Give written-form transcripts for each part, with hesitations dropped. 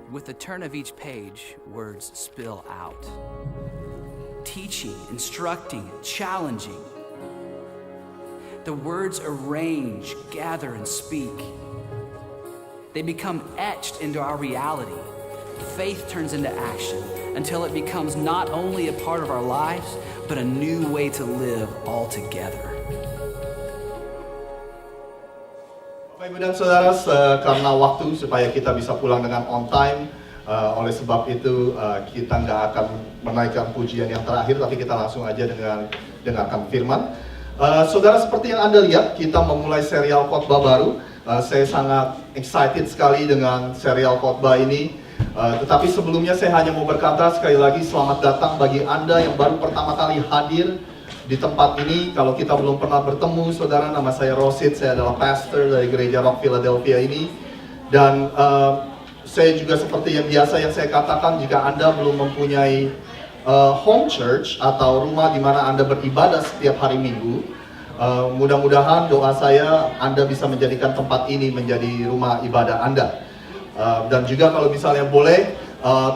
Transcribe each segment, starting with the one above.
With the turn of each page, words spill out. Teaching, instructing, challenging. The words arrange, gather, and speak. They become etched into our reality. Faith turns into action until it becomes not only a part of our lives, but a new way to live altogether. Bapak, Ibu, dan Saudara, karena waktu supaya kita bisa pulang dengan on time, oleh sebab itu kita nggak akan menaikkan pujian yang terakhir, tapi kita langsung aja dengarkan firman. Saudara, seperti yang Anda lihat, kita memulai serial khotbah baru. Saya sangat excited sekali dengan serial khotbah ini. Tetapi sebelumnya saya hanya mau berkata sekali lagi selamat datang bagi Anda yang baru pertama kali hadir di tempat ini. Kalau kita belum pernah bertemu, saudara, nama saya Rosid, saya adalah pastor dari Gereja Rock Philadelphia ini. Dan saya juga seperti yang biasa yang saya katakan, jika Anda belum mempunyai home church atau rumah di mana Anda beribadah setiap hari Minggu, mudah-mudahan doa saya Anda bisa menjadikan tempat ini menjadi rumah ibadah Anda. Dan juga kalau misalnya boleh,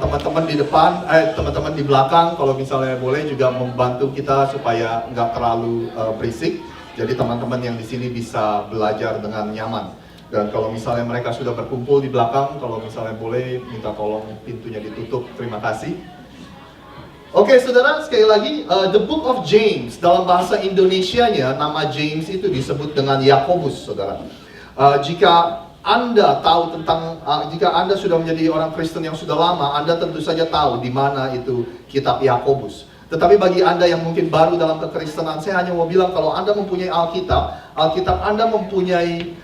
teman-teman di depan, teman-teman di belakang, kalau misalnya boleh juga membantu kita supaya nggak terlalu berisik. Jadi teman-teman yang di sini bisa belajar dengan nyaman. Dan kalau misalnya mereka sudah berkumpul di belakang, kalau misalnya boleh minta tolong pintunya ditutup. Terima kasih. Oke, saudara, sekali lagi, the book of James, dalam bahasa Indonesianya, nama James itu disebut dengan Yakobus, saudara. Jika Anda tahu tentang, jika Anda sudah menjadi orang Kristen yang sudah lama, Anda tentu saja tahu di mana itu kitab Yakobus. Tetapi bagi Anda yang mungkin baru dalam kekristenan, saya hanya mau bilang kalau Anda mempunyai Alkitab Anda mempunyai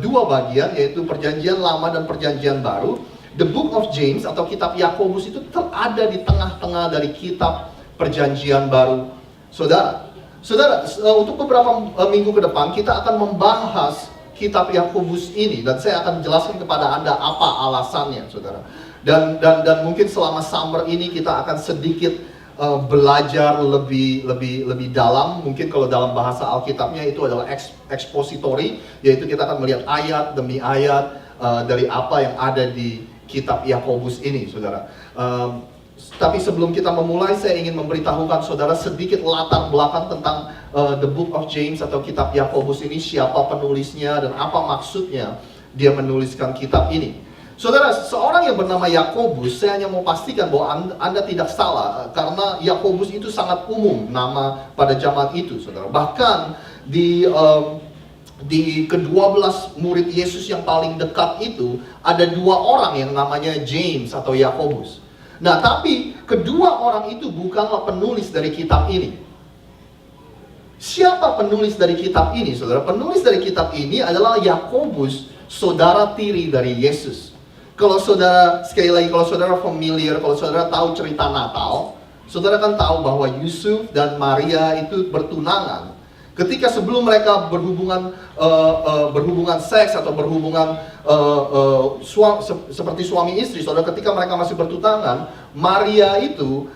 dua bagian, yaitu Perjanjian Lama dan Perjanjian Baru. The Book of James atau kitab Yakobus itu terada di tengah-tengah dari kitab Perjanjian Baru. Saudara, untuk beberapa minggu ke depan kita akan membahas kitab Yakobus ini, dan saya akan jelaskan kepada Anda apa alasannya, saudara. Dan mungkin selama summer ini kita akan sedikit belajar lebih dalam. Mungkin kalau dalam bahasa Alkitabnya itu adalah expository, yaitu kita akan melihat ayat demi ayat dari apa yang ada di kitab Yakobus ini, saudara. Tapi sebelum kita memulai, saya ingin memberitahukan saudara sedikit latar belakang tentang the Book of James atau kitab Yakobus ini, siapa penulisnya dan apa maksudnya dia menuliskan kitab ini. Saudara, seorang yang bernama Yakobus, saya hanya mau pastikan bahwa Anda tidak salah, karena Yakobus itu sangat umum nama pada zaman itu, saudara. Bahkan di ke-12 murid Yesus yang paling dekat itu, ada dua orang yang namanya James atau Yakobus. Nah, tapi kedua orang itu bukanlah penulis dari kitab ini. Siapa penulis dari kitab ini, saudara? Penulis dari kitab ini adalah Yakobus, saudara tiri dari Yesus. Kalau saudara, sekali lagi, kalau saudara familiar, kalau saudara tahu cerita Natal, saudara kan tahu bahwa Yusuf dan Maria itu bertunangan. Ketika sebelum mereka berhubungan seks atau berhubungan seperti suami istri, saudara, ketika mereka masih bertunangan, Maria itu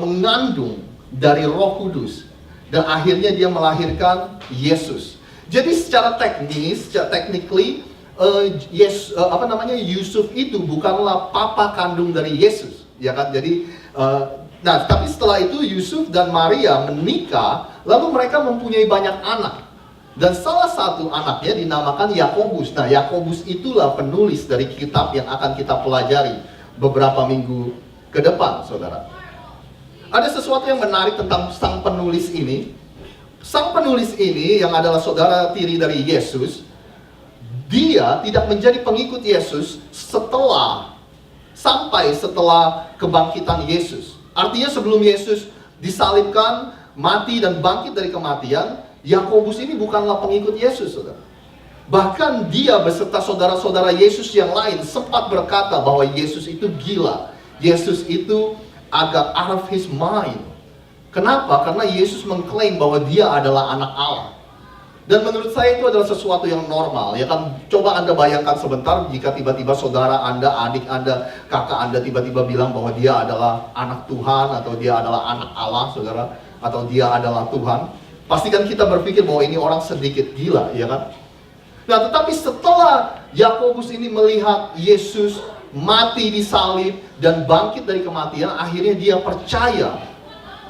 mengandung dari Roh Kudus dan akhirnya dia melahirkan Yesus. Jadi secara teknis, Yusuf itu bukanlah papa kandung dari Yesus, ya kan? Jadi tapi setelah itu Yusuf dan Maria menikah, lalu mereka mempunyai banyak anak. Dan salah satu anaknya dinamakan Yakobus. Nah, Yakobus itulah penulis dari kitab yang akan kita pelajari beberapa minggu ke depan, saudara. Ada sesuatu yang menarik tentang sang penulis ini. Sang penulis ini yang adalah saudara tiri dari Yesus, dia tidak menjadi pengikut Yesus sampai setelah kebangkitan Yesus. Artinya sebelum Yesus disalibkan, mati dan bangkit dari kematian, Yakobus ini bukanlah pengikut Yesus, saudara. Bahkan dia beserta saudara-saudara Yesus yang lain sempat berkata bahwa Yesus itu gila. Yesus itu agak out of his mind. Kenapa? Karena Yesus mengklaim bahwa dia adalah anak Allah. Dan menurut saya itu adalah sesuatu yang normal, ya kan? Coba Anda bayangkan sebentar jika tiba-tiba saudara Anda, adik Anda, kakak Anda tiba-tiba bilang bahwa dia adalah anak Tuhan, atau dia adalah anak Allah, saudara, atau dia adalah Tuhan. Pastikan kita berpikir bahwa ini orang sedikit gila, ya kan? Nah, tetapi setelah Yakobus ini melihat Yesus mati di salib, dan bangkit dari kematian, akhirnya dia percaya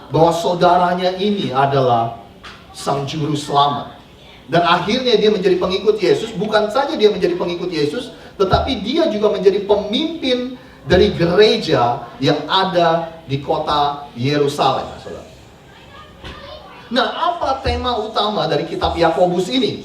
bahwa saudaranya ini adalah Sang Juru Selamat. Dan akhirnya dia menjadi pengikut Yesus. Bukan saja dia menjadi pengikut Yesus, tetapi dia juga menjadi pemimpin dari gereja yang ada di kota Yerusalem. Nah, apa tema utama dari kitab Yakobus ini?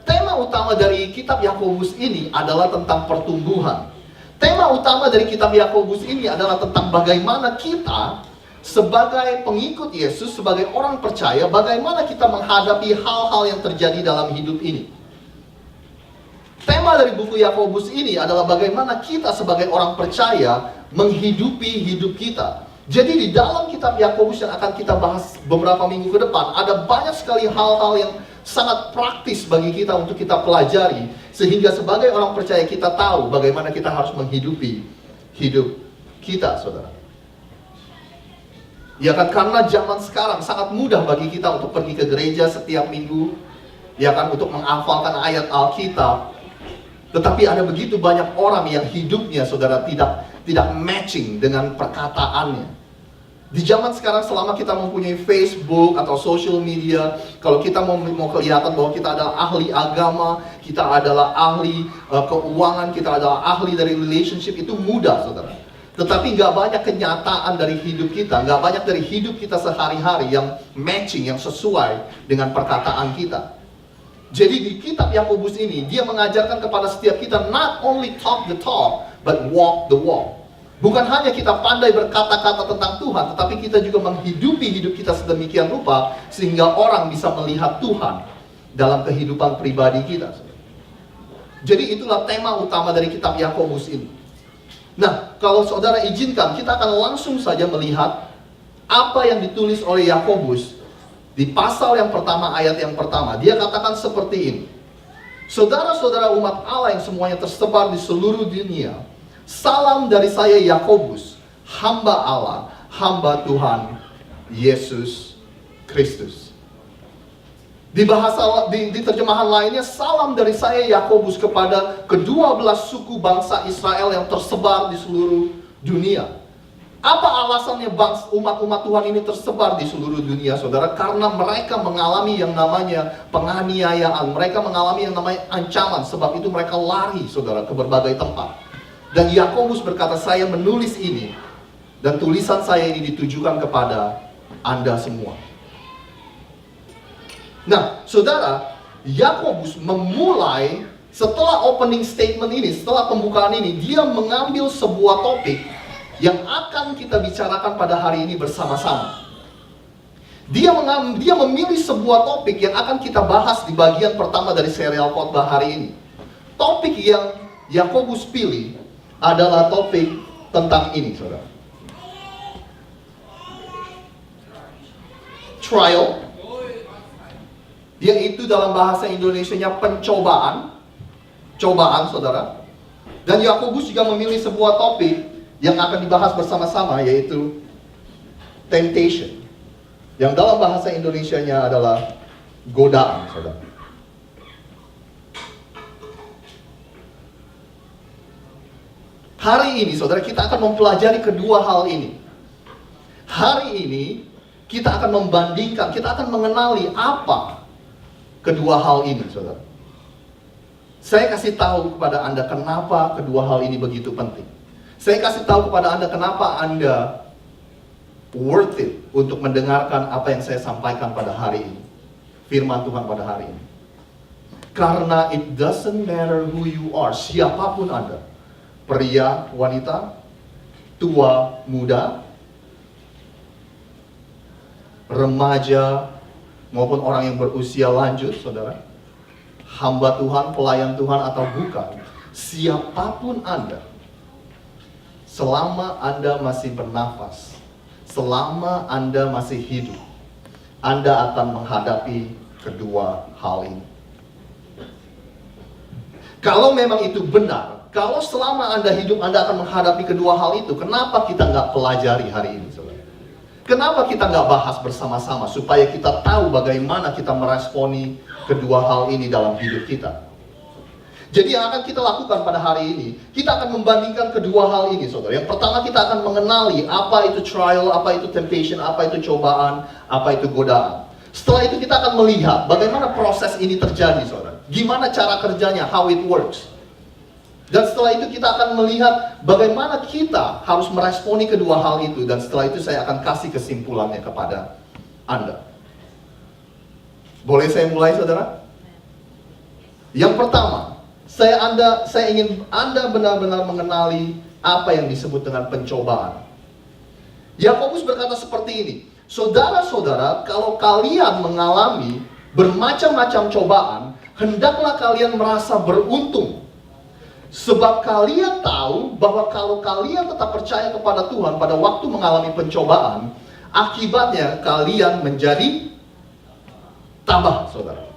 Tema utama dari kitab Yakobus ini adalah tentang pertumbuhan. Tema utama dari kitab Yakobus ini adalah tentang bagaimana kita sebagai pengikut Yesus, sebagai orang percaya, bagaimana kita menghadapi hal-hal yang terjadi dalam hidup ini. Tema dari buku Yakobus ini adalah bagaimana kita sebagai orang percaya menghidupi hidup kita. Jadi di dalam kitab Yakobus yang akan kita bahas beberapa minggu ke depan, ada banyak sekali hal-hal yang sangat praktis bagi kita untuk kita pelajari, sehingga sebagai orang percaya kita tahu bagaimana kita harus menghidupi hidup kita, saudara. Ya kan, karena zaman sekarang sangat mudah bagi kita untuk pergi ke gereja setiap minggu, ya kan, untuk menghafalkan ayat Alkitab. Tetapi ada begitu banyak orang yang hidupnya, saudara, tidak matching dengan perkataannya. Di zaman sekarang, selama kita mempunyai Facebook atau social media, kalau kita mau kelihatan bahwa kita adalah ahli agama, kita adalah ahli keuangan, kita adalah ahli dari relationship, itu mudah, saudara. Tetapi nggak banyak kenyataan dari hidup kita, nggak banyak dari hidup kita sehari-hari yang matching, yang sesuai dengan perkataan kita. Jadi di kitab Yakobus ini, dia mengajarkan kepada setiap kita not only talk the talk, but walk the walk. Bukan hanya kita pandai berkata-kata tentang Tuhan, tetapi kita juga menghidupi hidup kita sedemikian rupa sehingga orang bisa melihat Tuhan dalam kehidupan pribadi kita. Jadi itulah tema utama dari kitab Yakobus ini. Nah, kalau saudara izinkan, kita akan langsung saja melihat apa yang ditulis oleh Yakobus di pasal yang pertama, ayat yang pertama. Dia katakan seperti ini: saudara-saudara umat Allah yang semuanya tersebar di seluruh dunia, salam dari saya Yakobus, hamba Allah, hamba Tuhan Yesus Kristus. Di terjemahan lainnya, salam dari saya Yakobus kepada ke-12 suku bangsa Israel yang tersebar di seluruh dunia. Apa alasannya umat-umat Tuhan ini tersebar di seluruh dunia, saudara? Karena mereka mengalami yang namanya penganiayaan, mereka mengalami yang namanya ancaman. Sebab itu mereka lari, saudara, ke berbagai tempat. Dan Yakobus berkata, saya menulis ini, dan tulisan saya ini ditujukan kepada Anda semua. Nah, saudara, Yakobus memulai setelah opening statement ini, setelah pembukaan ini, dia mengambil sebuah topik yang akan kita bicarakan pada hari ini bersama-sama. Dia memilih sebuah topik yang akan kita bahas di bagian pertama dari serial khotbah hari ini. Topik yang Yakobus pilih adalah topik tentang ini, saudara. Trial, yaitu dalam bahasa Indonesianya pencobaan, cobaan, saudara. Dan Yakobus juga memilih sebuah topik yang akan dibahas bersama-sama, yaitu temptation, yang dalam bahasa Indonesianya adalah godaan, saudara. Hari ini, saudara, kita akan mempelajari kedua hal ini. Hari ini kita akan membandingkan, kita akan mengenali apa kedua hal ini, saudara. Saya kasih tahu kepada Anda kenapa kedua hal ini begitu penting. Saya kasih tahu kepada Anda kenapa Anda worth it untuk mendengarkan apa yang saya sampaikan pada hari ini. Firman Tuhan pada hari ini. Karena it doesn't matter who you are, siapapun Anda. Pria, wanita, tua, muda, remaja, maupun orang yang berusia lanjut, saudara, hamba Tuhan, pelayan Tuhan atau bukan, siapapun Anda, selama Anda masih bernafas, selama Anda masih hidup, Anda akan menghadapi kedua hal ini. Kalau memang itu benar, kalau selama Anda hidup Anda akan menghadapi kedua hal itu, kenapa kita nggak pelajari hari ini, saudara? Kenapa kita nggak bahas bersama-sama supaya kita tahu bagaimana kita meresponi kedua hal ini dalam hidup kita? Jadi yang akan kita lakukan pada hari ini, kita akan membandingkan kedua hal ini, saudara. Yang pertama, kita akan mengenali apa itu trial, apa itu temptation, apa itu cobaan, apa itu godaan. Setelah itu kita akan melihat bagaimana proses ini terjadi, saudara. Gimana cara kerjanya, how it works. Dan setelah itu kita akan melihat bagaimana kita harus meresponi kedua hal itu. Dan setelah itu saya akan kasih kesimpulannya kepada Anda. Boleh saya mulai, saudara? Yang pertama, saya ingin Anda benar-benar mengenali apa yang disebut dengan pencobaan. Yakobus berkata seperti ini, saudara-saudara, kalau kalian mengalami bermacam-macam cobaan, hendaklah kalian merasa beruntung. Sebab kalian tahu bahwa kalau kalian tetap percaya kepada Tuhan pada waktu mengalami pencobaan, akibatnya kalian menjadi tabah, saudara.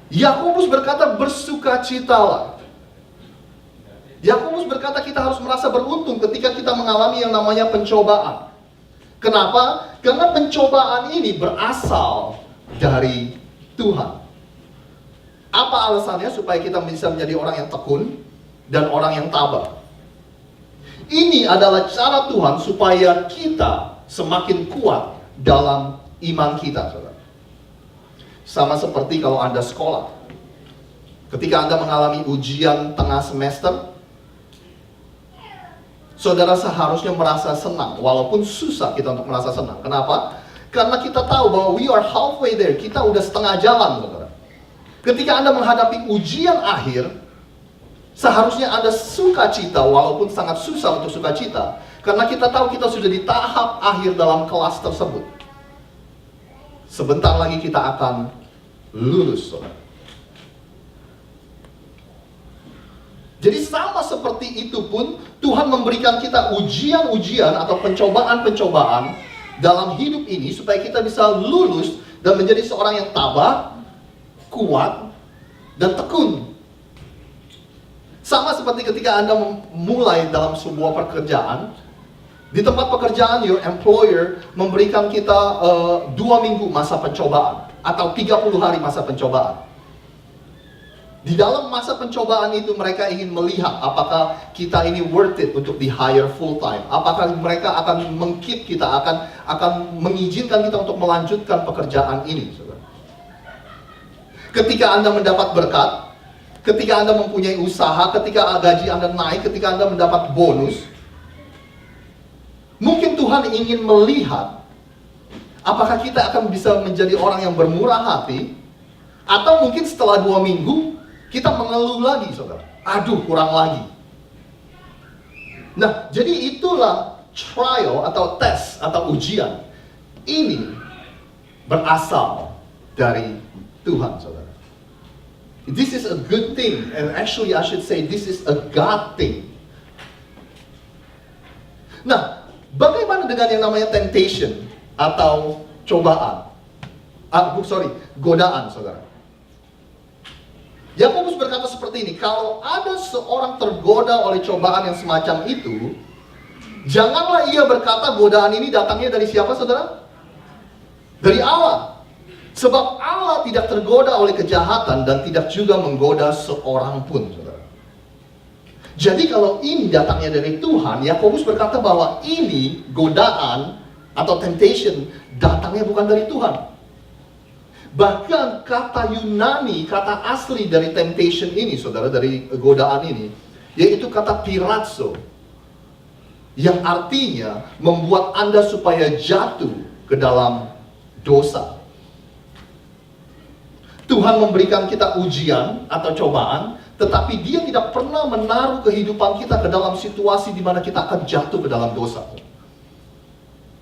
Yakobus berkata bersukacitalah. Yakobus berkata kita harus merasa beruntung ketika kita mengalami yang namanya pencobaan. Kenapa? Karena pencobaan ini berasal dari Tuhan. Apa alasannya? Supaya kita bisa menjadi orang yang tekun dan orang yang tabah. Ini adalah cara Tuhan supaya kita semakin kuat dalam iman kita, saudara. Sama seperti kalau Anda sekolah. Ketika Anda mengalami ujian tengah semester, saudara seharusnya merasa senang. Walaupun susah kita untuk merasa senang. Kenapa? Karena kita tahu bahwa we are halfway there. Kita udah setengah jalan, saudara. Ketika Anda menghadapi ujian akhir, seharusnya Anda sukacita, walaupun sangat susah untuk sukacita. Karena kita tahu kita sudah di tahap akhir dalam kelas tersebut. Sebentar lagi kita akan lulus, saudara. Jadi sama seperti itu pun Tuhan memberikan kita ujian-ujian atau pencobaan-pencobaan dalam hidup ini supaya kita bisa lulus dan menjadi seorang yang tabah, kuat, dan tekun. Sama seperti ketika Anda mulai dalam sebuah pekerjaan. Di tempat pekerjaan, your employer memberikan kita 2 minggu masa pencobaan atau 30 hari masa pencobaan. Di dalam masa pencobaan itu mereka ingin melihat apakah kita ini worth it untuk di hire full time. Apakah mereka akan meng-keep kita, akan mengizinkan kita untuk melanjutkan pekerjaan ini, saudara. Ketika Anda mendapat berkat, ketika Anda mempunyai usaha, ketika gaji Anda naik, ketika Anda mendapat bonus, mungkin Tuhan ingin melihat apakah kita akan bisa menjadi orang yang bermurah hati, atau mungkin setelah 2 minggu kita mengeluh lagi, saudara. Aduh, kurang lagi. Nah, jadi itulah trial atau tes atau ujian. Ini berasal dari Tuhan, saudara. This is a good thing, and actually I should say this is a God thing. Nah, bagaimana dengan yang namanya temptation atau cobaan? Godaan, saudara. Yakobus berkata seperti ini, kalau ada seorang tergoda oleh cobaan yang semacam itu, janganlah ia berkata godaan ini datangnya dari siapa, saudara? Dari Allah. Sebab Allah tidak tergoda oleh kejahatan dan tidak juga menggoda seorang pun, saudara. Jadi kalau ini datangnya dari Tuhan, Yakobus berkata bahwa ini godaan atau temptation datangnya bukan dari Tuhan. Bahkan kata Yunani, kata asli dari temptation ini, saudara, dari godaan ini, yaitu kata pirazzo, yang artinya membuat Anda supaya jatuh ke dalam dosa. Tuhan memberikan kita ujian atau cobaan, tetapi Dia tidak pernah menaruh kehidupan kita ke dalam situasi di mana kita akan jatuh ke dalam dosa.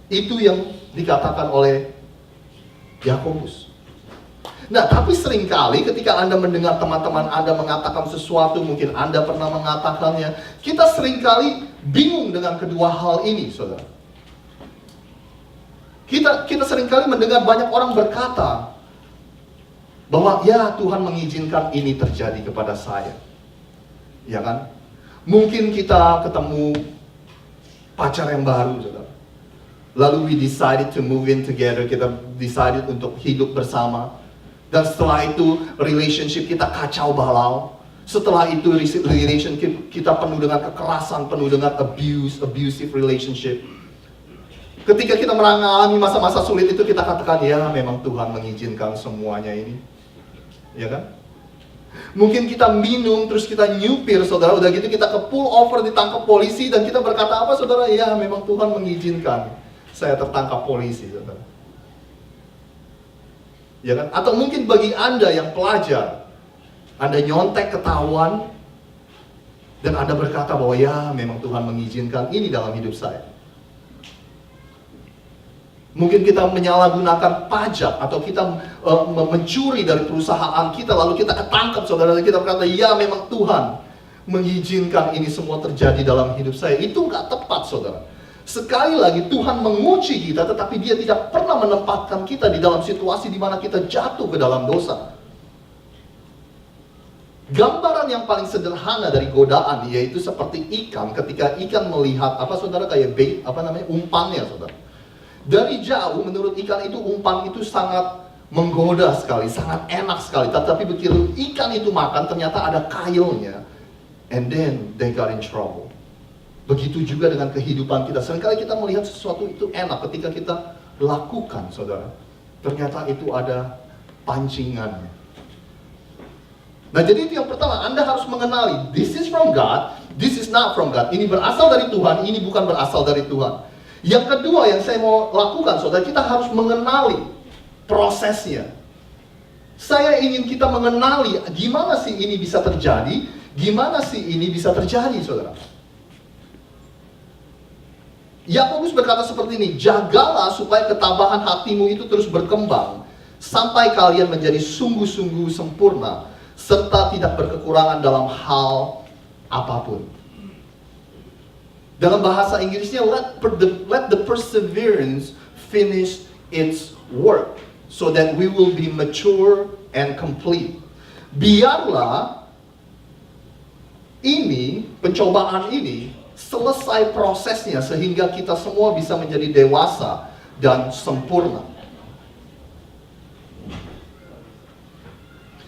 Itu yang dikatakan oleh Yakobus. Nah, tapi seringkali ketika Anda mendengar teman-teman Anda mengatakan sesuatu, mungkin Anda pernah mengatakannya, kita seringkali bingung dengan kedua hal ini, saudara. Kita seringkali mendengar banyak orang berkata bahwa ya Tuhan mengizinkan ini terjadi kepada saya. Ya kan? Mungkin kita ketemu pacar yang baru, saudara. Lalu we decided to move in together, kita decided untuk hidup bersama. Dan setelah itu relationship kita kacau balau. Setelah itu relationship kita penuh dengan kekerasan, penuh dengan abusive relationship. Ketika kita mengalami masa-masa sulit itu, kita katakan, ya memang Tuhan mengizinkan semuanya ini. Ya kan? Mungkin kita minum, terus kita nyupir, saudara. Udah gitu kita ke pull over, ditangkap polisi. Dan kita berkata apa, saudara? Ya memang Tuhan mengizinkan saya tertangkap polisi, saudara. Ya kan? Atau mungkin bagi Anda yang pelajar, Anda nyontek ketahuan, dan Anda berkata bahwa ya memang Tuhan mengizinkan ini dalam hidup saya. Mungkin kita menyalahgunakan pajak, atau kita mencuri dari perusahaan kita, lalu kita ketangkap, saudara, dan kita berkata, ya memang Tuhan mengizinkan ini semua terjadi dalam hidup saya. Itu nggak tepat, saudara. Sekali lagi Tuhan menguji kita, tetapi Dia tidak pernah menempatkan kita di dalam situasi di mana kita jatuh ke dalam dosa. Gambaran yang paling sederhana dari godaan yaitu seperti ikan, ketika ikan melihat saudara, kayak bait, umpannya, saudara. Dari jauh menurut ikan itu umpan itu sangat menggoda sekali, sangat enak sekali. Tetapi begitu ikan itu makan, ternyata ada kailnya, and then they got in trouble. Begitu juga dengan kehidupan kita. Seringkali kita melihat sesuatu itu enak, ketika kita lakukan, saudara, ternyata itu ada pancingannya. Nah, jadi itu yang pertama, Anda harus mengenali, this is from God, this is not from God. Ini berasal dari Tuhan, ini bukan berasal dari Tuhan. Yang kedua yang saya mau lakukan, saudara, kita harus mengenali prosesnya. Saya ingin kita mengenali gimana sih ini bisa terjadi, gimana sih ini bisa terjadi, saudara. Yakobus berkata seperti ini, jagalah supaya ketabahan hatimu itu terus berkembang, sampai kalian menjadi sungguh-sungguh sempurna, serta tidak berkekurangan dalam hal apapun. Dalam bahasa Inggrisnya, let the perseverance finish its work, so that we will be mature and complete. Biarlah ini, pencobaan ini, selesai prosesnya, sehingga kita semua bisa menjadi dewasa dan sempurna.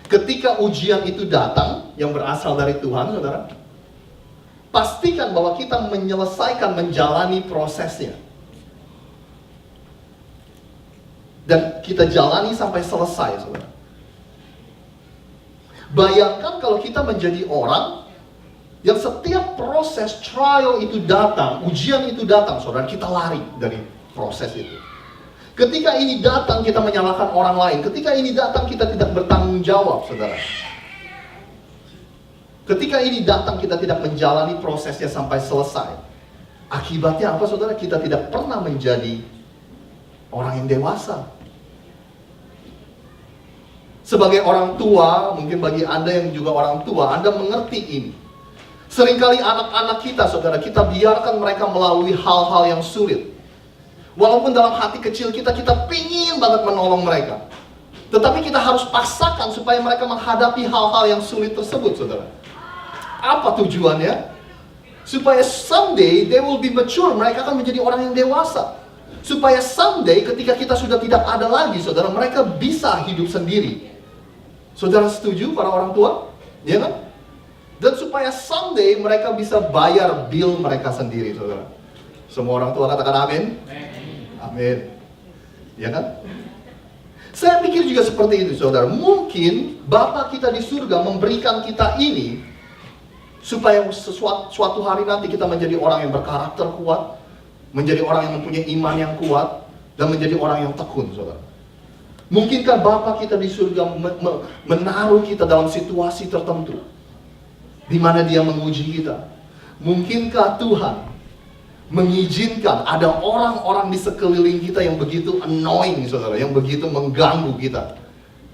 Ketika ujian itu datang, yang berasal dari Tuhan, saudara, pastikan bahwa kita menyelesaikan, menjalani prosesnya. Dan kita jalani sampai selesai, saudara. Bayangkan kalau kita menjadi orang yang setiap proses trial itu datang, ujian itu datang, saudara, kita lari dari proses itu. Ketika ini datang, kita menyalahkan orang lain. Ketika ini datang, kita tidak bertanggung jawab, saudara. Ketika ini datang, kita tidak menjalani prosesnya sampai selesai. Akibatnya apa, saudara? Kita tidak pernah menjadi orang yang dewasa. Sebagai orang tua, mungkin bagi Anda yang juga orang tua, Anda mengerti ini. Seringkali anak-anak kita, saudara, kita biarkan mereka melalui hal-hal yang sulit. Walaupun dalam hati kecil kita pingin banget menolong mereka. Tetapi kita harus paksakan supaya mereka menghadapi hal-hal yang sulit tersebut, saudara. Apa tujuannya? Supaya someday they will be mature, mereka akan menjadi orang yang dewasa. Supaya someday ketika kita sudah tidak ada lagi, saudara, mereka bisa hidup sendiri. Saudara setuju para orang tua? Ya kan? Dan supaya someday mereka bisa bayar bill mereka sendiri, saudara. Semua orang tua katakan amin? Amin. Ya kan? Saya pikir juga seperti itu, saudara. Mungkin Bapa kita di surga memberikan kita ini supaya suatu hari nanti kita menjadi orang yang berkarakter kuat, menjadi orang yang mempunyai iman yang kuat, dan menjadi orang yang tekun, saudara. Mungkinkah Bapa kita di surga menaruh kita dalam situasi tertentu, di mana Dia menguji kita? Mungkinkah Tuhan mengizinkan ada orang-orang di sekeliling kita yang begitu annoying, saudara, yang begitu mengganggu kita,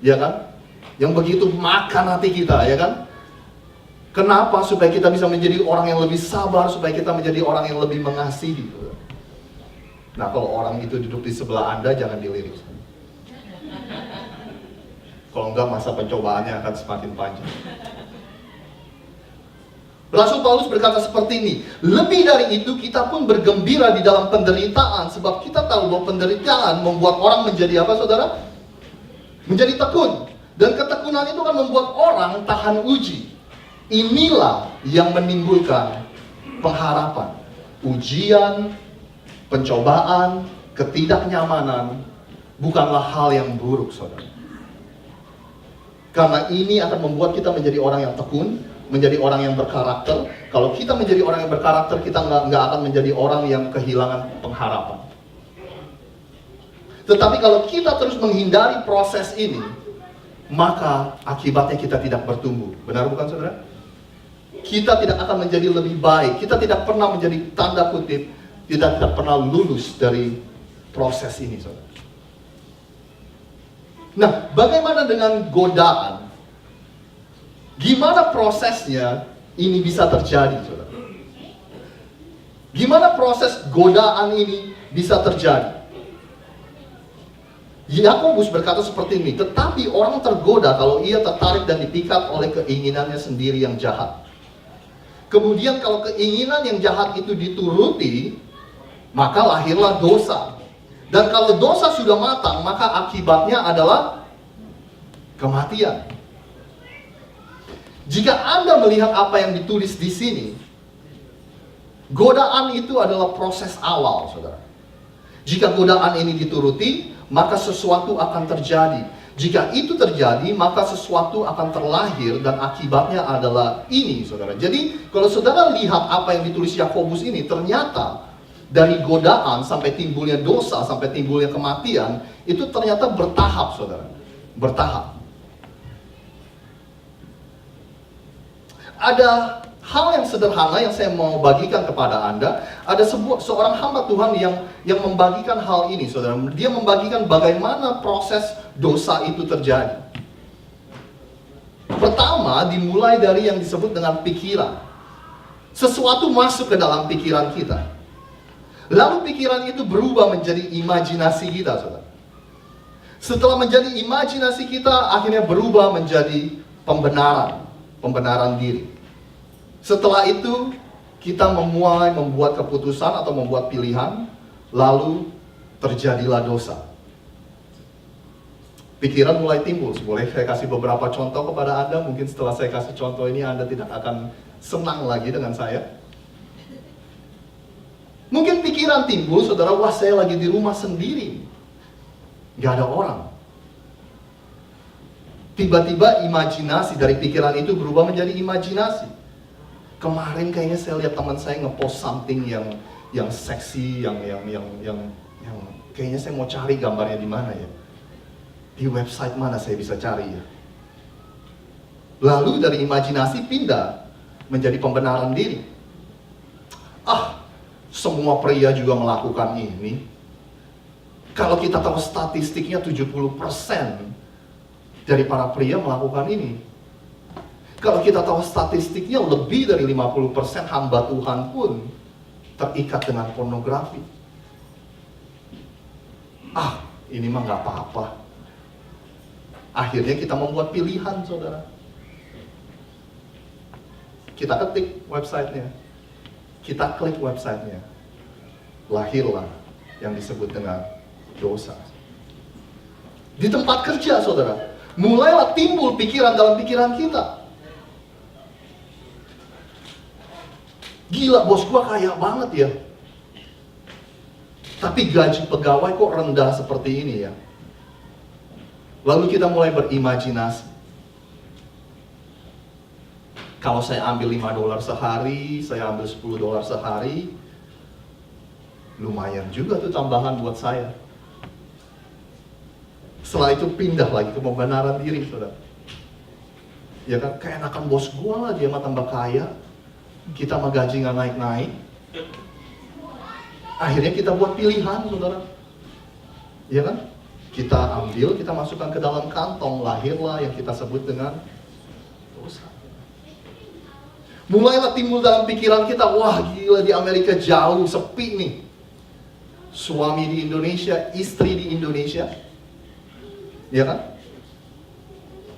ya kan? Yang begitu makan hati kita, ya kan? Kenapa? Supaya kita bisa menjadi orang yang lebih sabar, supaya kita menjadi orang yang lebih mengasihi. Nah, kalau orang itu duduk di sebelah Anda, jangan dilirik. Kalau enggak, masa pencobaannya akan semakin panjang. Rasul Paulus berkata seperti ini, lebih dari itu kita pun bergembira di dalam penderitaan, sebab kita tahu bahwa penderitaan membuat orang menjadi apa, saudara? Menjadi tekun. Dan ketekunan itu akan membuat orang tahan uji. Inilah yang menimbulkan pengharapan. Ujian, pencobaan, ketidaknyamanan bukanlah hal yang buruk, saudara. Karena ini akan membuat kita menjadi orang yang tekun, menjadi orang yang berkarakter. Kalau kita menjadi orang yang berkarakter, kita nggak akan menjadi orang yang kehilangan pengharapan. Tetapi kalau kita terus menghindari proses ini, maka akibatnya kita tidak bertumbuh. Benar bukan, saudara? Kita tidak akan menjadi lebih baik. Kita tidak pernah menjadi, tanda kutip, tidak pernah lulus dari proses ini, saudara. Nah, bagaimana dengan godaan? Gimana prosesnya ini bisa terjadi, saudara? Gimana proses godaan ini bisa terjadi? Yakobus berkata seperti ini, tetapi orang tergoda kalau ia tertarik dan dipikat oleh keinginannya sendiri yang jahat. Kemudian kalau keinginan yang jahat itu dituruti, maka lahirlah dosa. Dan kalau dosa sudah matang, maka akibatnya adalah kematian. Jika Anda melihat apa yang ditulis di sini, godaan itu adalah proses awal, saudara. Jika godaan ini dituruti, maka sesuatu akan terjadi. Jika itu terjadi, maka sesuatu akan terlahir dan akibatnya adalah ini, saudara. Jadi, kalau saudara lihat apa yang ditulis Yakobus ini, ternyata dari godaan sampai timbulnya dosa, sampai timbulnya kematian, itu ternyata bertahap, saudara. Bertahap. Ada hal yang sederhana yang saya mau bagikan kepada Anda. Ada seorang hamba Tuhan yang membagikan hal ini, saudara. Dia membagikan bagaimana proses dosa itu terjadi. Pertama, dimulai dari yang disebut dengan pikiran. Sesuatu masuk ke dalam pikiran kita. Lalu pikiran itu berubah menjadi imajinasi kita, saudara. Setelah menjadi imajinasi kita, akhirnya berubah menjadi pembenaran diri. Setelah itu, kita mulai membuat keputusan atau membuat pilihan, lalu terjadilah dosa. Pikiran mulai timbul. Boleh saya kasih beberapa contoh kepada Anda? Mungkin setelah saya kasih contoh ini, Anda tidak akan senang lagi dengan saya. Mungkin pikiran timbul, saudara, wah saya lagi di rumah sendiri. Gak ada orang. Tiba-tiba imajinasi dari pikiran itu berubah menjadi imajinasi. Kemarin kayaknya saya lihat teman saya ngepost something yang seksi, yang kayaknya saya mau cari gambarnya di mana ya. Di website mana saya bisa cari ya. Lalu dari imajinasi pindah menjadi pembenaran diri. Semua pria juga melakukan ini. Kalau kita tahu statistiknya 70% dari para pria melakukan ini. Kalau kita tahu statistiknya lebih dari 50% hamba Tuhan pun terikat dengan pornografi. Ini mah gak apa-apa. Akhirnya kita membuat pilihan, saudara. Kita ketik websitenya. Kita klik websitenya. Lahirlah yang disebut dengan dosa. Di tempat kerja, saudara, mulailah timbul pikiran dalam pikiran kita. Gila, bos gua kaya banget ya. Tapi gaji pegawai kok rendah seperti ini ya. Lalu kita mulai berimajinasi. Kalau saya ambil $5 sehari, saya ambil $10 sehari, lumayan juga tuh tambahan buat saya. Setelah itu pindah lagi ke pembenaran diri, saudara. Ya kan, keenakan bos gua lah, dia mah tambah kaya. Kita mah gaji nggak naik-naik. Akhirnya kita buat pilihan, saudara. Ya kan? Kita ambil, kita masukkan ke dalam kantong, lahirlah yang kita sebut dengan dosa. Mulailah timbul dalam pikiran kita, wah gila di Amerika jauh, sepi nih. Suami di Indonesia, istri di Indonesia. Ya kan?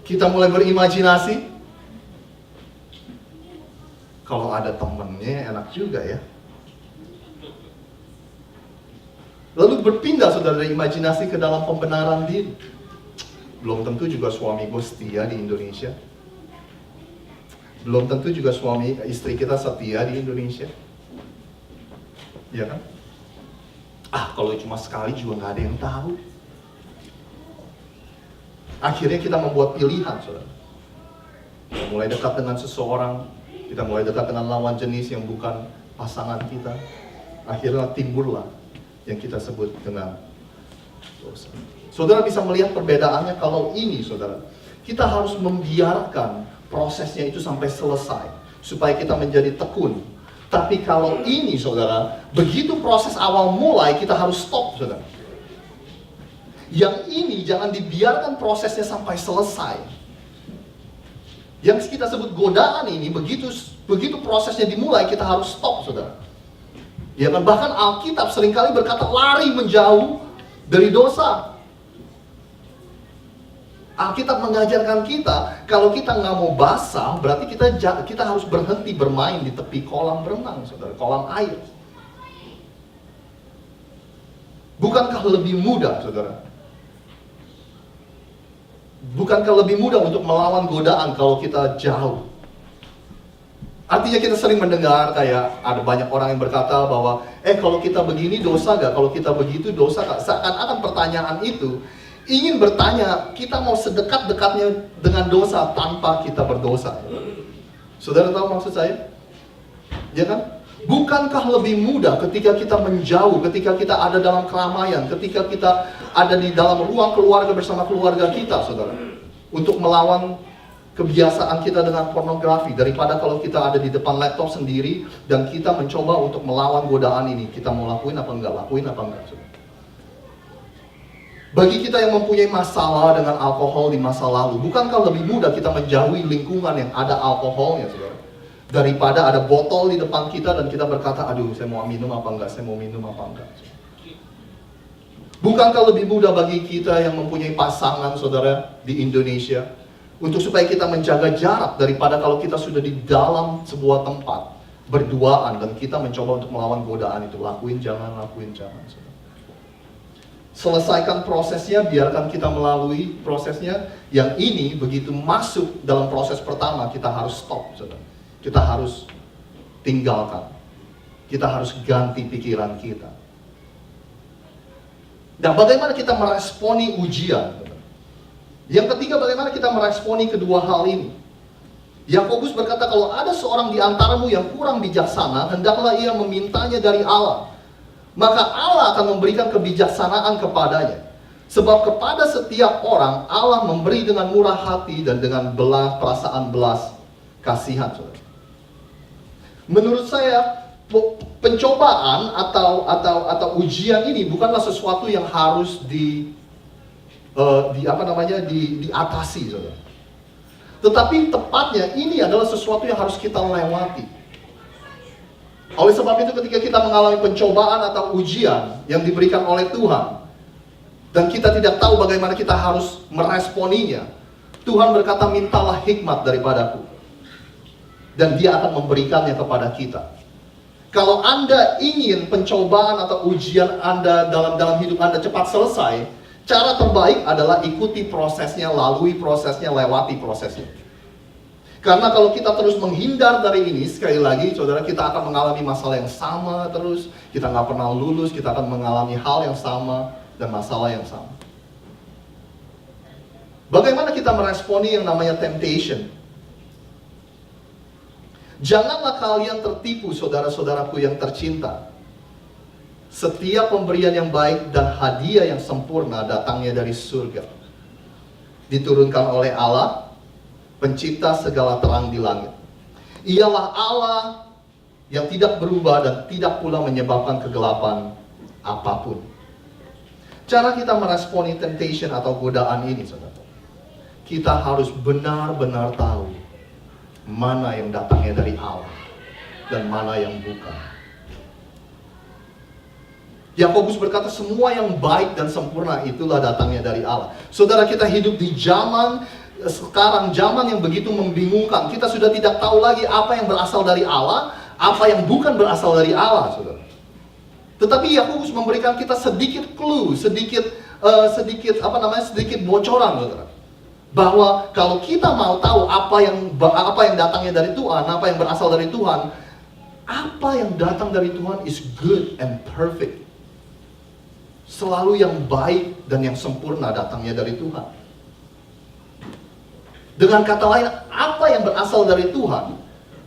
Kita mulai berimajinasi. Kalau ada temennya enak juga ya. Lalu berpindah, saudara, dari imajinasi ke dalam pembenaran diri. Belum tentu juga suami gue setia di Indonesia. Belum tentu juga istri kita setia di Indonesia. Ya kan? Kalau cuma sekali juga nggak ada yang tahu. Akhirnya kita membuat pilihan, saudara. Kita mulai dekat dengan seseorang, kita mulai dekat dengan lawan jenis yang bukan pasangan kita. Akhirnya timbullah yang kita sebut dengan dosa. Saudara bisa melihat perbedaannya kalau ini, saudara. Kita harus membiarkan prosesnya itu sampai selesai, supaya kita menjadi tekun. Tapi kalau ini, saudara, begitu proses awal mulai, kita harus stop, saudara. Yang ini jangan dibiarkan prosesnya sampai selesai. Yang kita sebut godaan ini, begitu prosesnya dimulai, kita harus stop, saudara. Ya kan, bahkan Alkitab seringkali berkata lari menjauh dari dosa. Alkitab mengajarkan kita, kalau kita nggak mau basah, berarti kita harus berhenti bermain di tepi kolam renang, saudara, kolam air. Bukankah lebih mudah, saudara? Bukankah lebih mudah untuk melawan godaan kalau kita jauh? Artinya kita sering mendengar kayak ada banyak orang yang berkata bahwa kalau kita begini dosa gak? Kalau kita begitu dosa gak? Seakan-akan pertanyaan itu ingin bertanya, kita mau sedekat-dekatnya dengan dosa tanpa kita berdosa. Saudara tahu maksud saya? Ya kan? Bukankah lebih mudah ketika kita menjauh, ketika kita ada dalam keramaian, ketika kita ada di dalam ruang keluarga bersama keluarga kita, saudara, untuk melawan kebiasaan kita dengan pornografi, daripada kalau kita ada di depan laptop sendiri dan kita mencoba untuk melawan godaan ini. Kita mau lakuin apa enggak, saudara. Bagi kita yang mempunyai masalah dengan alkohol di masa lalu, bukankah lebih mudah kita menjauhi lingkungan yang ada alkoholnya, saudara, daripada ada botol di depan kita dan kita berkata, aduh saya mau minum apa enggak, Bukankah lebih mudah bagi kita yang mempunyai pasangan, saudara, di Indonesia, untuk supaya kita menjaga jarak daripada kalau kita sudah di dalam sebuah tempat berduaan dan kita mencoba untuk melawan godaan itu. Lakuin jangan, saudara. Selesaikan prosesnya, biarkan kita melalui prosesnya. Yang ini begitu masuk dalam proses pertama, kita harus stop, saudara. Kita harus tinggalkan. Kita harus ganti pikiran kita. Dan bagaimana kita meresponi ujian? Yang ketiga, bagaimana kita meresponi kedua hal ini? Yakobus berkata, kalau ada seorang di antaramu yang kurang bijaksana, hendaklah ia memintanya dari Allah. Maka Allah akan memberikan kebijaksanaan kepadanya. Sebab kepada setiap orang Allah memberi dengan murah hati dan dengan perasaan belas kasihan. Menurut saya, pencobaan atau ujian ini bukanlah sesuatu yang harus diatasi, saudara. Tetapi tepatnya ini adalah sesuatu yang harus kita lewati. Oleh sebab itu ketika kita mengalami pencobaan atau ujian yang diberikan oleh Tuhan, dan kita tidak tahu bagaimana kita harus meresponinya, Tuhan berkata, mintalah hikmat daripadaku, dan Dia akan memberikannya kepada kita. Kalau Anda ingin pencobaan atau ujian Anda dalam hidup Anda cepat selesai, cara terbaik adalah ikuti prosesnya, lalui prosesnya, lewati prosesnya. Karena kalau kita terus menghindar dari ini, sekali lagi, saudara, kita akan mengalami masalah yang sama terus. Kita nggak pernah lulus, kita akan mengalami hal yang sama dan masalah yang sama. Bagaimana kita meresponi yang namanya temptation? Janganlah kalian tertipu, saudara-saudaraku yang tercinta. Setiap pemberian yang baik dan hadiah yang sempurna datangnya dari surga, diturunkan oleh Allah, pencipta segala terang di langit. Ialah Allah yang tidak berubah dan tidak pula menyebabkan kegelapan apapun. Cara kita meresponi temptation atau godaan ini, saudara, kita harus benar-benar tahu mana yang datangnya dari Allah dan mana yang bukan. Yakobus berkata, semua yang baik dan sempurna itulah datangnya dari Allah. Saudara, kita hidup di zaman sekarang, zaman yang begitu membingungkan. Kita sudah tidak tahu lagi apa yang berasal dari Allah, apa yang bukan berasal dari Allah, saudara. Tetapi Yakobus memberikan kita sedikit clue, sedikit bocoran, saudara. Bahwa kalau kita mau tahu apa yang datangnya dari Tuhan, apa yang berasal dari Tuhan, apa yang datang dari Tuhan is good and perfect. Selalu yang baik dan yang sempurna datangnya dari Tuhan. Dengan kata lain, apa yang berasal dari Tuhan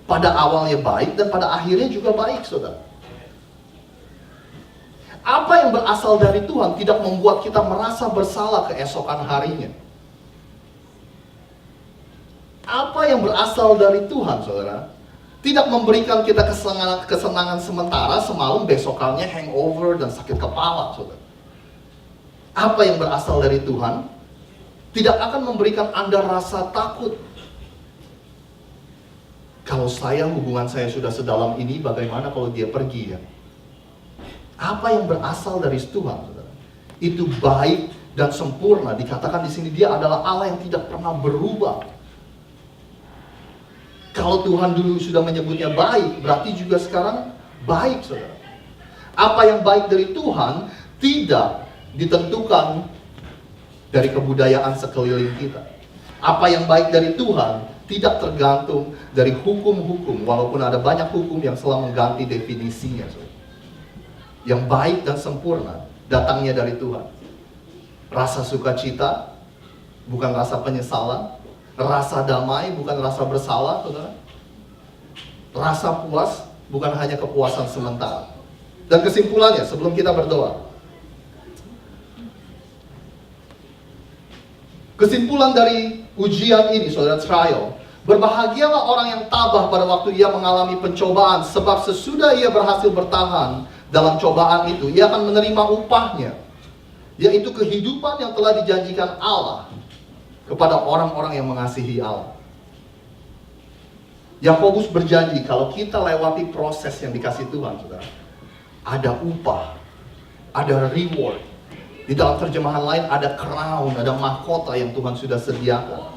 pada awalnya baik dan pada akhirnya juga baik, saudara. Apa yang berasal dari Tuhan tidak membuat kita merasa bersalah keesokan harinya. Apa yang berasal dari Tuhan, saudara, tidak memberikan kita kesenangan sementara semalam, besokannya hangover dan sakit kepala, saudara. Apa yang berasal dari Tuhan tidak akan memberikan Anda rasa takut. Kalau hubungan saya sudah sedalam ini, bagaimana kalau dia pergi ya? Apa yang berasal dari Tuhan, saudara, itu baik dan sempurna. Dikatakan di sini dia adalah Allah yang tidak pernah berubah. Kalau Tuhan dulu sudah menyebutnya baik, berarti juga sekarang baik, saudara. Apa yang baik dari Tuhan tidak ditentukan dari kebudayaan sekeliling kita. Apa yang baik dari Tuhan tidak tergantung dari hukum-hukum, walaupun ada banyak hukum yang selalu mengganti definisinya, saudara. Yang baik dan sempurna datangnya dari Tuhan. Rasa sukacita bukan rasa penyesalan, rasa damai bukan rasa bersalah, saudara. Rasa puas bukan hanya kepuasan sementara. Dan kesimpulannya sebelum kita berdoa, kesimpulan dari ujian ini, saudara, trial, berbahagialah orang yang tabah pada waktu ia mengalami pencobaan, sebab sesudah ia berhasil bertahan dalam cobaan itu, ia akan menerima upahnya, yaitu kehidupan yang telah dijanjikan Allah kepada orang-orang yang mengasihi Allah. Yakobus berjanji kalau kita lewati proses yang dikasih Tuhan, saudara, ada upah, ada reward. Di dalam terjemahan lain ada crown, ada mahkota yang Tuhan sudah sediakan.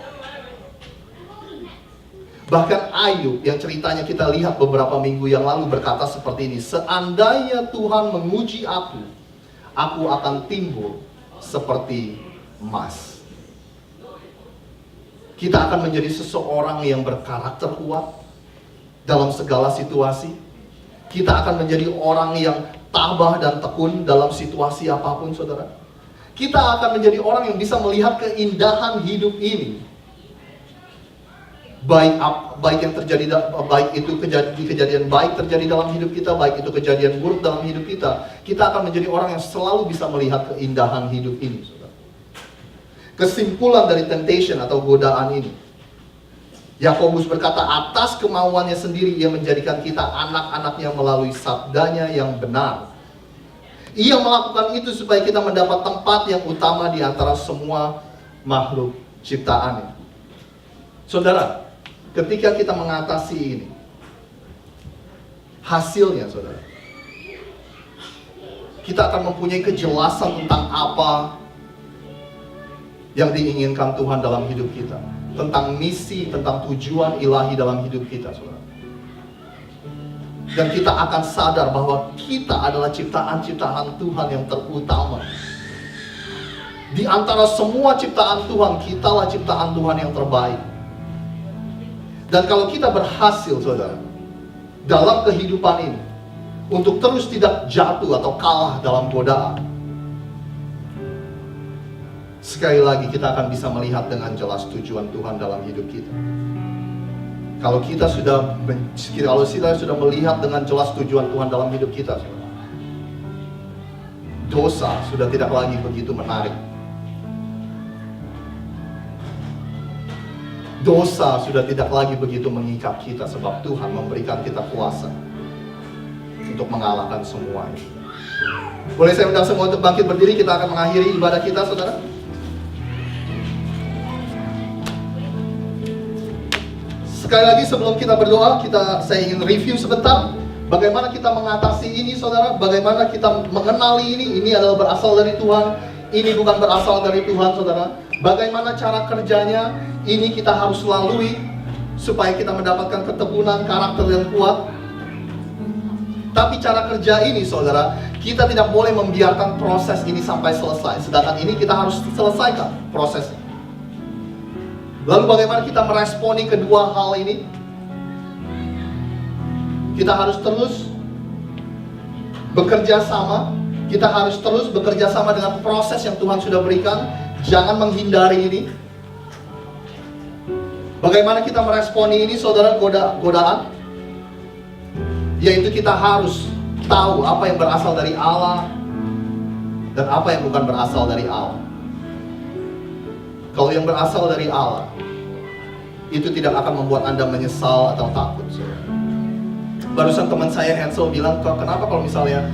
Bahkan Ayub yang ceritanya kita lihat beberapa minggu yang lalu berkata seperti ini, seandainya Tuhan menguji aku akan timbul seperti emas. Kita akan menjadi seseorang yang berkarakter kuat dalam segala situasi. Kita akan menjadi orang yang tabah dan tekun dalam situasi apapun, saudara. Kita akan menjadi orang yang bisa melihat keindahan hidup ini. Baik yang terjadi, baik itu kejadian baik terjadi dalam hidup kita, baik itu kejadian buruk dalam hidup kita, kita akan menjadi orang yang selalu bisa melihat keindahan hidup ini, saudara. Kesimpulan dari temptation atau godaan ini, Yakobus berkata, atas kemauannya sendiri ia menjadikan kita anak-anaknya melalui sabdanya yang benar. Ia melakukan itu supaya kita mendapat tempat yang utama di antara semua makhluk ciptaannya. Saudara, ketika kita mengatasi ini, hasilnya, saudara, kita akan mempunyai kejelasan tentang apa yang diinginkan Tuhan dalam hidup kita, tentang misi, tentang tujuan ilahi dalam hidup kita, saudara. Dan kita akan sadar bahwa kita adalah ciptaan-ciptaan Tuhan yang terutama. Di antara semua ciptaan Tuhan, kitalah ciptaan Tuhan yang terbaik. Dan kalau kita berhasil, saudara, dalam kehidupan ini, untuk terus tidak jatuh atau kalah dalam godaan, sekali lagi kita akan bisa melihat dengan jelas tujuan Tuhan dalam hidup kita. Kalau kita sudah melihat dengan jelas tujuan Tuhan dalam hidup kita, saudara, dosa sudah tidak lagi begitu menarik. Dosa sudah tidak lagi begitu mengikat kita, sebab Tuhan memberikan kita kuasa untuk mengalahkan semua itu. Boleh saya undang semua untuk bangkit berdiri, kita akan mengakhiri ibadah kita, saudara. Sekali lagi sebelum kita berdoa, saya ingin review sebentar bagaimana kita mengatasi ini, saudara. Bagaimana kita mengenali ini adalah berasal dari Tuhan, ini bukan berasal dari Tuhan, saudara. Bagaimana cara kerjanya, ini kita harus lalui supaya kita mendapatkan keteguhan karakter yang kuat. Tapi cara kerja ini, saudara, kita tidak boleh membiarkan proses ini sampai selesai. Sedangkan ini kita harus selesaikan prosesnya. Lalu bagaimana kita meresponi kedua hal ini? Kita harus terus bekerja sama. Kita harus terus bekerja sama dengan proses yang Tuhan sudah berikan. Jangan menghindari ini. Bagaimana kita meresponi ini, saudara, godaan? Yaitu kita harus tahu apa yang berasal dari Allah dan apa yang bukan berasal dari Allah. Kalau yang berasal dari Allah, itu tidak akan membuat Anda menyesal atau takut. Barusan teman saya Hansel bilang, kenapa kalau misalnya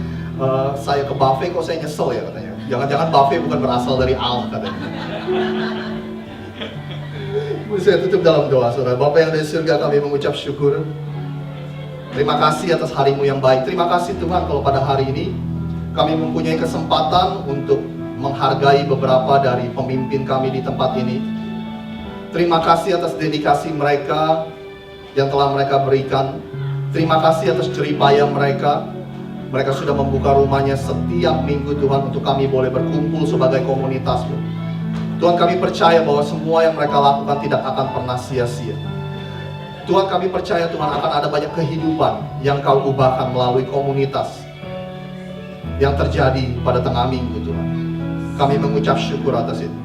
saya ke buffet kok saya nyesel ya, katanya. Jangan-jangan buffet bukan berasal dari Allah, katanya. Saya tutup dalam doa, saudara. Bapa yang dari surga, kami mengucap syukur. Terima kasih atas harimu yang baik. Terima kasih Tuhan kalau pada hari ini kami mempunyai kesempatan untuk menghargai beberapa dari pemimpin kami di tempat ini. Terima kasih atas dedikasi mereka yang telah mereka berikan. Terima kasih atas jeripaya mereka. Mereka sudah membuka rumahnya setiap minggu, Tuhan, untuk kami boleh berkumpul sebagai komunitas-Mu. Tuhan, kami percaya bahwa semua yang mereka lakukan tidak akan pernah sia-sia. Tuhan, kami percaya Tuhan akan ada banyak kehidupan yang Kau ubahkan melalui komunitas yang terjadi pada tengah minggu, Tuhan. Kami mengucap syukur atas itu.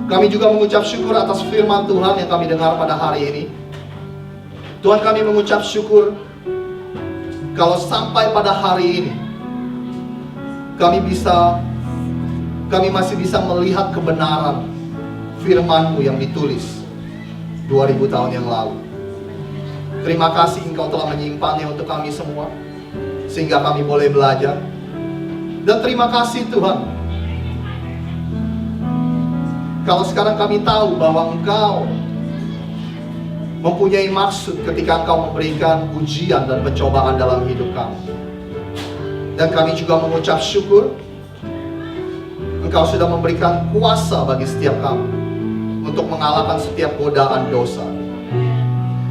Kami juga mengucap syukur atas firman Tuhan yang kami dengar pada hari ini. Tuhan, kami mengucap syukur kalau sampai pada hari ini kami masih bisa melihat kebenaran firman-Mu yang ditulis 2000 tahun yang lalu. Terima kasih Engkau telah menyimpannya untuk kami semua, sehingga kami boleh belajar. Dan terima kasih Tuhan, kalau sekarang kami tahu bahwa Engkau mempunyai maksud ketika Engkau memberikan ujian dan pencobaan dalam hidup kami. Dan kami juga mengucap syukur Engkau sudah memberikan kuasa bagi setiap kami untuk mengalahkan setiap godaan dosa.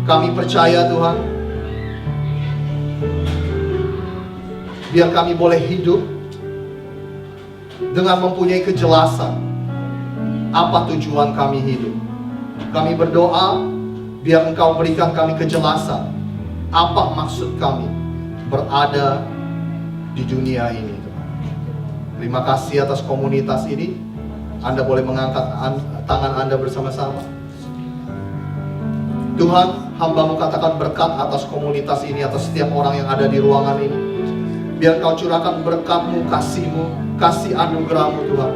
Kami percaya Tuhan, biar kami boleh hidup dengan mempunyai kejelasan apa tujuan kami hidup. Kami berdoa biar Engkau berikan kami kejelasan apa maksud kami berada di dunia ini. Terima kasih atas komunitas ini. Anda boleh mengangkat tangan Anda bersama-sama. Tuhan, hamba-Mu katakan berkat atas komunitas ini, atas setiap orang yang ada di ruangan ini. Biar Kau curahkan berkat-Mu, kasih-Mu, kasih anugerah-Mu Tuhan,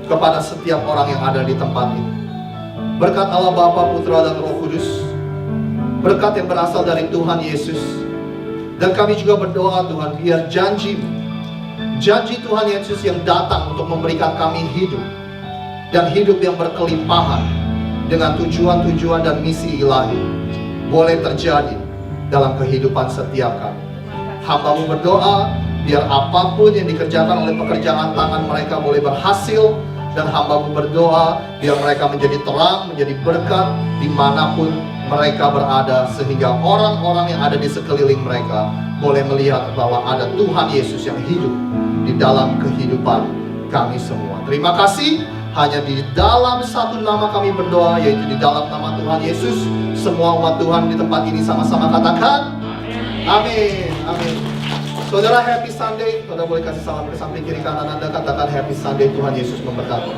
kepada setiap orang yang ada di tempat ini. Berkat Allah Bapa, Putra, dan Roh Kudus, berkat yang berasal dari Tuhan Yesus. Dan kami juga berdoa Tuhan, biar janji Tuhan Yesus yang datang untuk memberikan kami hidup, dan hidup yang berkelimpahan dengan tujuan-tujuan dan misi ilahi, boleh terjadi dalam kehidupan setiap kami. Hamba-Mu berdoa biar apapun yang dikerjakan oleh pekerjaan tangan mereka boleh berhasil. Dan hamba-Mu berdoa biar mereka menjadi terang, menjadi berkat dimanapun mereka berada, sehingga orang-orang yang ada di sekeliling mereka boleh melihat bahwa ada Tuhan Yesus yang hidup di dalam kehidupan kami semua. Terima kasih. Hanya di dalam satu nama kami berdoa, yaitu di dalam nama Tuhan Yesus. Semua umat Tuhan di tempat ini sama-sama katakan amin. Amin. Saudara, happy Sunday. Saudara boleh kasih salam ke samping kiri kanan Anda, katakan happy Sunday, Tuhan Yesus memberkati.